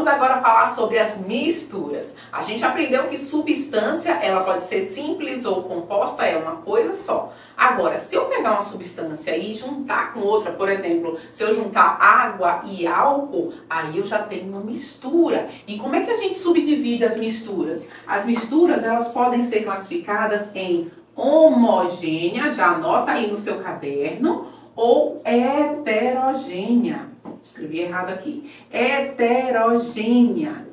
Vamos agora falar sobre as misturas. A gente aprendeu que substância, ela pode ser simples ou composta, é uma coisa só. Agora, se eu pegar uma substância e juntar com outra, por exemplo, se eu juntar água e álcool, aí eu já tenho uma mistura. E como é que a gente subdivide as misturas? As misturas, elas podem ser classificadas em homogênea, já anota aí no seu caderno, ou heterogênea. Escrevi errado aqui. Heterogênea.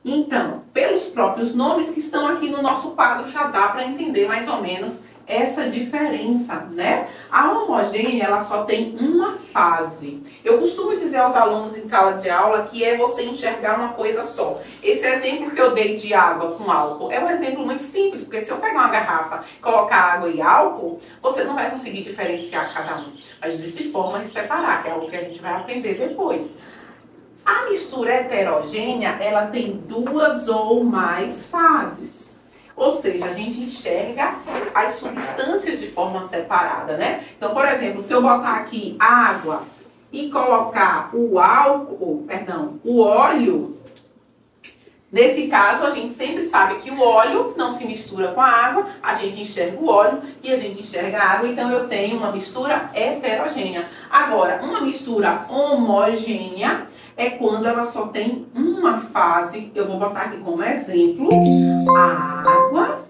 Então, pelos próprios nomes que estão aqui no nosso quadro, já dá para entender mais ou menos essa diferença, né? A homogênea, ela só tem uma fase. Eu costumo dizer aos alunos em sala de aula que é você enxergar uma coisa só. Esse exemplo que eu dei de água com álcool é um exemplo muito simples, porque se eu pegar uma garrafa, colocar água e álcool, você não vai conseguir diferenciar cada um. Mas existe forma de separar, que é algo que a gente vai aprender depois. A mistura heterogênea, ela tem duas ou mais fases. Ou seja, a gente enxerga as substâncias de forma separada, né? Então, por exemplo, se eu botar aqui água e colocar o óleo, nesse caso a gente sempre sabe que o óleo não se mistura com a água, a gente enxerga o óleo e a gente enxerga a água, então eu tenho uma mistura heterogênea. Agora, uma mistura homogênea é quando ela só tem uma fase. Eu vou botar aqui como exemplo a água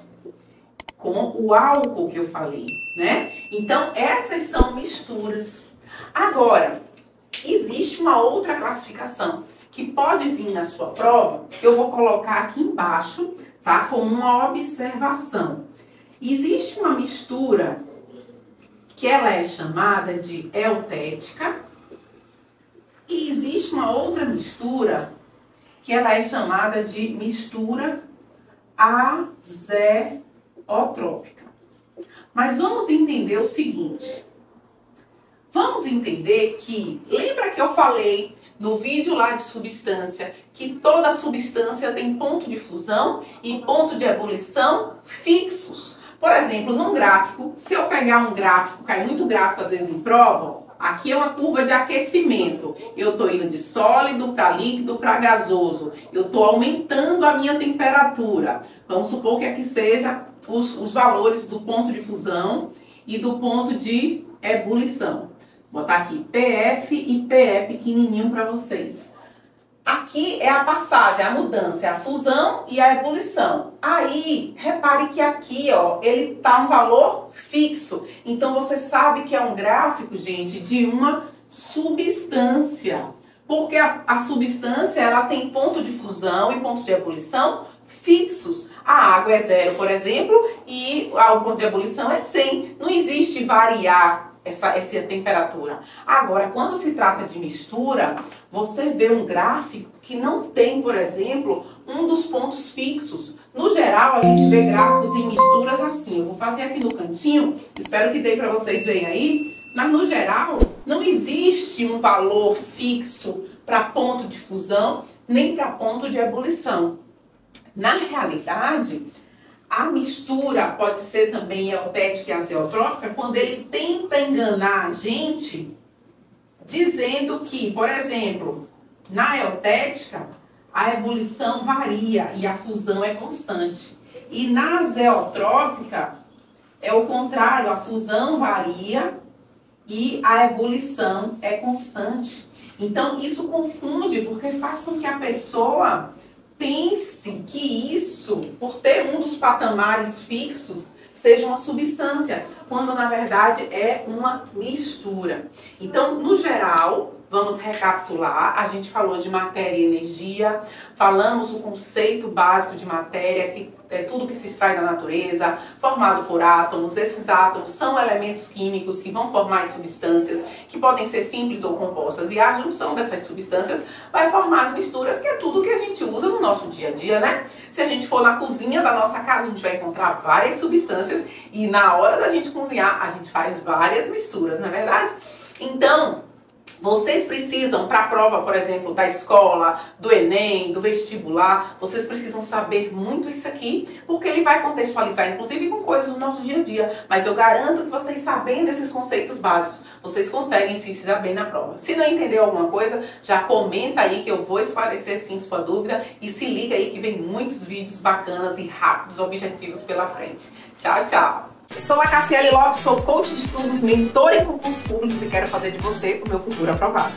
com o álcool que eu falei, né? Então, essas são misturas. Agora, existe uma outra classificação que pode vir na sua prova, que eu vou colocar aqui embaixo, tá? Como uma observação. Existe uma mistura que ela é chamada de eutética. E existe uma outra mistura que ela é chamada de mistura azeotrópica. Mas vamos entender o seguinte. Vamos entender que, lembra que eu falei no vídeo lá de substância, que toda substância tem ponto de fusão e ponto de ebulição fixos. Por exemplo, num gráfico, se eu pegar um gráfico, cai muito gráfico às vezes em prova, aqui é uma curva de aquecimento. Eu estou indo de sólido para líquido para gasoso. Eu estou aumentando a minha temperatura. Vamos supor que aqui seja os valores do ponto de fusão e do ponto de ebulição. Vou botar aqui PF e PE pequenininho para vocês. Aqui é a passagem, a mudança, é a fusão e a ebulição. Aí, repare que aqui, ó, ele tá um valor fixo. Então, você sabe que é um gráfico, gente, de uma substância. Porque a substância, ela tem ponto de fusão e ponto de ebulição fixos. A água é 0, por exemplo, e o ponto de ebulição é 100. Não existe variar essa temperatura. Agora, quando se trata de mistura, você vê um gráfico que não tem, por exemplo, um dos pontos fixos. No geral, a gente vê gráficos em misturas assim. Eu vou fazer aqui no cantinho, espero que dê para vocês verem aí, mas no geral, não existe um valor fixo para ponto de fusão, nem para ponto de ebulição. Na realidade, a mistura pode ser também eutética e azeotrópica quando ele tenta enganar a gente dizendo que, por exemplo, na eutética a ebulição varia e a fusão é constante. E na azeotrópica é o contrário, a fusão varia e a ebulição é constante. Então isso confunde porque faz com que a pessoa pense que isso, por ter um dos patamares fixos, seja uma substância, quando na verdade é uma mistura. Então, no geral, vamos recapitular, a gente falou de matéria e energia, falamos o conceito básico de matéria, que é tudo que se extrai da natureza, formado por átomos. Esses átomos são elementos químicos que vão formar as substâncias, que podem ser simples ou compostas, e a junção dessas substâncias vai formar as misturas, que é tudo que a gente usa no nosso dia a dia, né? Se a gente for na cozinha da nossa casa, a gente vai encontrar várias substâncias, e na hora da gente cozinhar, a gente faz várias misturas, não é verdade? Então, Vocês precisam, para a prova, por exemplo, da escola, do Enem, do vestibular, vocês precisam saber muito isso aqui, porque ele vai contextualizar, inclusive, com coisas do nosso dia a dia. Mas eu garanto que vocês, sabendo esses conceitos básicos, vocês conseguem sim se dar bem na prova. Se não entendeu alguma coisa, já comenta aí que eu vou esclarecer sim sua dúvida. E se liga aí que vem muitos vídeos bacanas e rápidos, objetivos pela frente. Tchau, tchau! Eu sou a Cassiele Lopes, sou coach de estudos, mentora em concursos públicos e quero fazer de você o meu futuro aprovado.